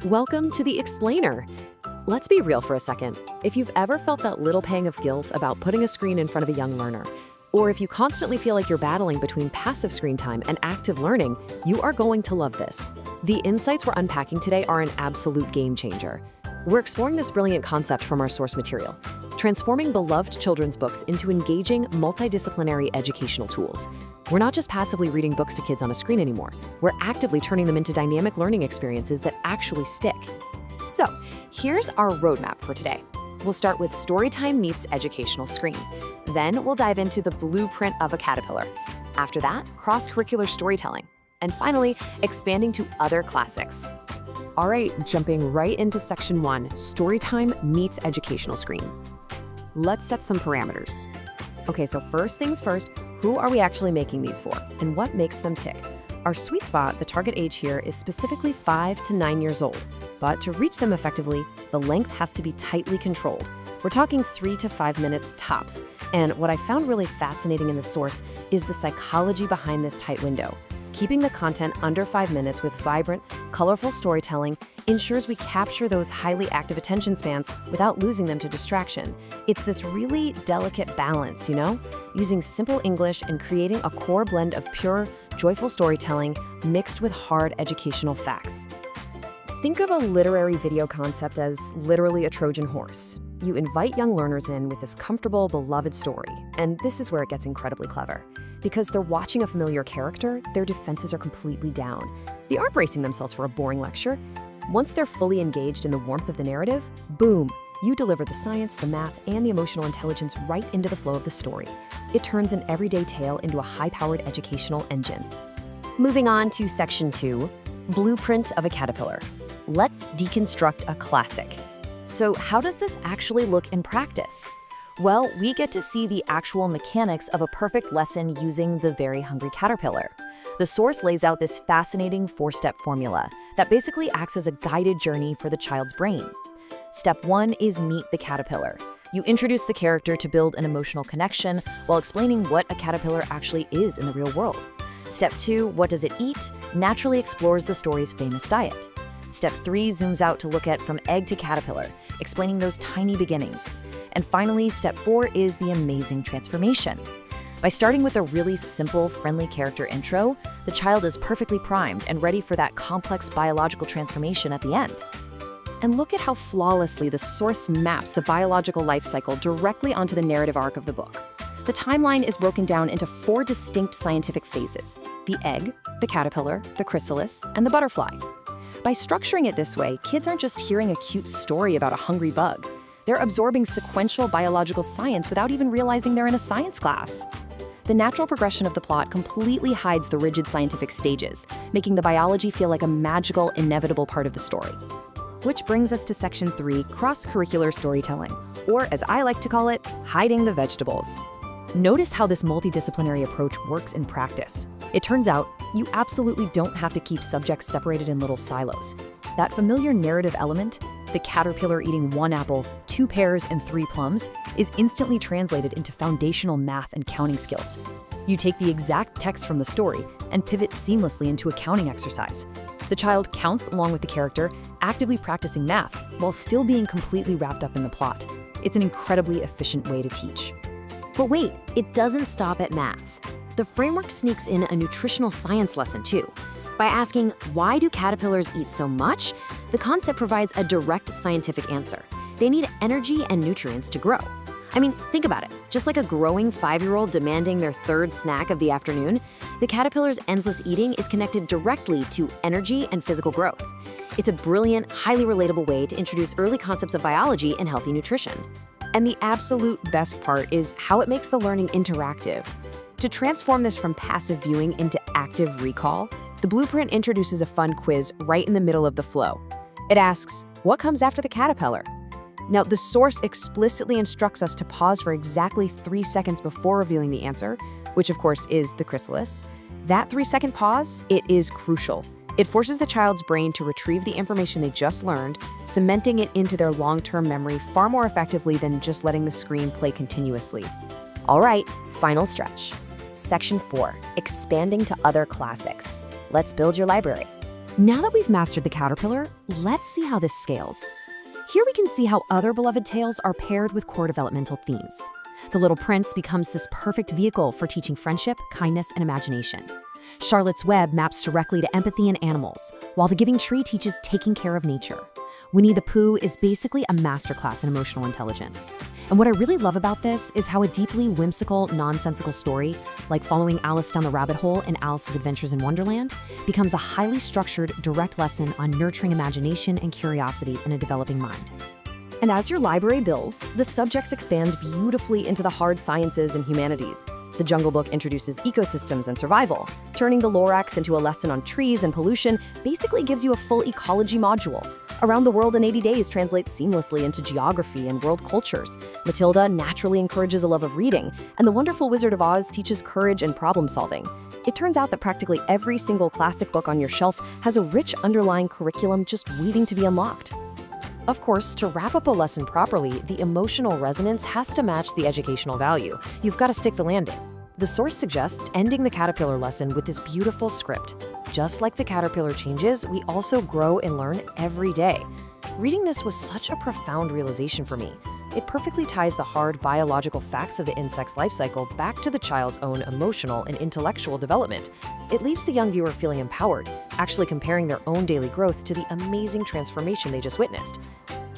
Welcome to the Explainer. Let's be real for a second. If you've ever felt that little pang of guilt about putting a screen in front of a young learner, or if you constantly feel like you're battling between passive screen time and active learning, you are going to love this. The insights we're unpacking today are an absolute game changer. We're exploring this brilliant concept from our source material, transforming beloved children's books into engaging, multidisciplinary educational tools. We're not just passively reading books to kids on a screen anymore. We're actively turning them into dynamic learning experiences that actually stick. So, here's our roadmap for today. We'll start with Storytime meets educational screen. Then we'll dive into the blueprint of a caterpillar. After that, cross-curricular storytelling. And finally, expanding to other classics. All right, jumping right into section 1, Storytime meets educational screen. Let's set some parameters. Okay, so first things first, who are we actually making these for, and what makes them tick? Our sweet spot, the target age here, is specifically 5 to 9 years old. But to reach them effectively, the length has to be tightly controlled. We're talking 3 to 5 minutes tops. And what I found really fascinating in the source is the psychology behind this tight window. Keeping the content under 5 minutes with vibrant, colorful storytelling ensures we capture those highly active attention spans without losing them to distraction. It's this really delicate balance, using simple English and creating a core blend of pure, joyful storytelling mixed with hard educational facts. Think of a literary video concept as literally a Trojan horse. You invite young learners in with this comfortable, beloved story, and this is where it gets incredibly clever. Because they're watching a familiar character, their defenses are completely down. They aren't bracing themselves for a boring lecture. Once they're fully engaged in the warmth of the narrative, boom, you deliver the science, the math, and the emotional intelligence right into the flow of the story. It turns an everyday tale into a high-powered educational engine. Moving on to section 2, Blueprint of a Caterpillar. Let's deconstruct a classic. So how does this actually look in practice? Well, we get to see the actual mechanics of a perfect lesson using the Very Hungry Caterpillar. The source lays out this fascinating 4-step formula that basically acts as a guided journey for the child's brain. Step 1 is meet the caterpillar. You introduce the character to build an emotional connection while explaining what a caterpillar actually is in the real world. Step 2, what does it eat, naturally explores the story's famous diet. Step 3 zooms out to look at from egg to caterpillar, explaining those tiny beginnings. And finally, step 4 is the amazing transformation. By starting with a really simple, friendly character intro, the child is perfectly primed and ready for that complex biological transformation at the end. And look at how flawlessly the source maps the biological life cycle directly onto the narrative arc of the book. The timeline is broken down into 4 distinct scientific phases: the egg, the caterpillar, the chrysalis, and the butterfly. By structuring it this way, kids aren't just hearing a cute story about a hungry bug. They're absorbing sequential biological science without even realizing they're in a science class. The natural progression of the plot completely hides the rigid scientific stages, making the biology feel like a magical, inevitable part of the story. Which brings us to section 3, cross-curricular storytelling, or as I like to call it, hiding the vegetables. Notice how this multidisciplinary approach works in practice. It turns out, you absolutely don't have to keep subjects separated in little silos. That familiar narrative element, the caterpillar eating 1 apple, 2 pears, and 3 plums, is instantly translated into foundational math and counting skills. You take the exact text from the story and pivot seamlessly into a counting exercise. The child counts along with the character, actively practicing math while still being completely wrapped up in the plot. It's an incredibly efficient way to teach. But wait, it doesn't stop at math. The framework sneaks in a nutritional science lesson too. By asking, why do caterpillars eat so much? The concept provides a direct scientific answer. They need energy and nutrients to grow. I mean, think about it. Just like a growing 5-year-old demanding their 3rd snack of the afternoon, the caterpillar's endless eating is connected directly to energy and physical growth. It's a brilliant, highly relatable way to introduce early concepts of biology and healthy nutrition. And the absolute best part is how it makes the learning interactive. To transform this from passive viewing into active recall, the blueprint introduces a fun quiz right in the middle of the flow. It asks, what comes after the caterpillar? Now, the source explicitly instructs us to pause for exactly 3 seconds before revealing the answer, which of course is the chrysalis. That 3-second pause, it is crucial. It forces the child's brain to retrieve the information they just learned, cementing it into their long-term memory far more effectively than just letting the screen play continuously. All right, final stretch. Section 4, expanding to other classics. Let's build your library. Now that we've mastered the caterpillar, let's see how this scales. Here we can see how other beloved tales are paired with core developmental themes. The Little Prince becomes this perfect vehicle for teaching friendship, kindness, and imagination. Charlotte's Web maps directly to empathy in animals, while The Giving Tree teaches taking care of nature. Winnie the Pooh is basically a masterclass in emotional intelligence. And what I really love about this is how a deeply whimsical, nonsensical story, like following Alice down the rabbit hole in Alice's Adventures in Wonderland, becomes a highly structured, direct lesson on nurturing imagination and curiosity in a developing mind. And as your library builds, the subjects expand beautifully into the hard sciences and humanities. The Jungle Book introduces ecosystems and survival. Turning the Lorax into a lesson on trees and pollution basically gives you a full ecology module. Around the World in 80 Days translates seamlessly into geography and world cultures. Matilda naturally encourages a love of reading, and The Wonderful Wizard of Oz teaches courage and problem solving. It turns out that practically every single classic book on your shelf has a rich underlying curriculum just waiting to be unlocked. Of course, to wrap up a lesson properly, the emotional resonance has to match the educational value. You've got to stick the landing. The source suggests ending the caterpillar lesson with this beautiful script. Just like the caterpillar changes, we also grow and learn every day. Reading this was such a profound realization for me. It perfectly ties the hard biological facts of the insect's life cycle back to the child's own emotional and intellectual development. It leaves the young viewer feeling empowered, actually comparing their own daily growth to the amazing transformation they just witnessed.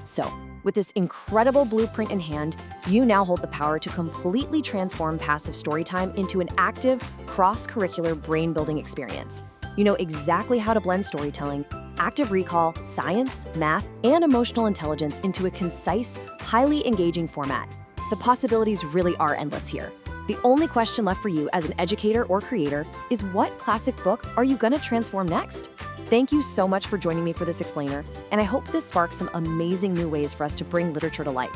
So, with this incredible blueprint in hand, you now hold the power to completely transform passive storytime into an active, cross-curricular brain-building experience. You know exactly how to blend storytelling, active recall, science, math, and emotional intelligence into a concise, highly engaging format. The possibilities really are endless here. The only question left for you as an educator or creator is, what classic book are you going to transform next? Thank you so much for joining me for this explainer, and I hope this sparks some amazing new ways for us to bring literature to life.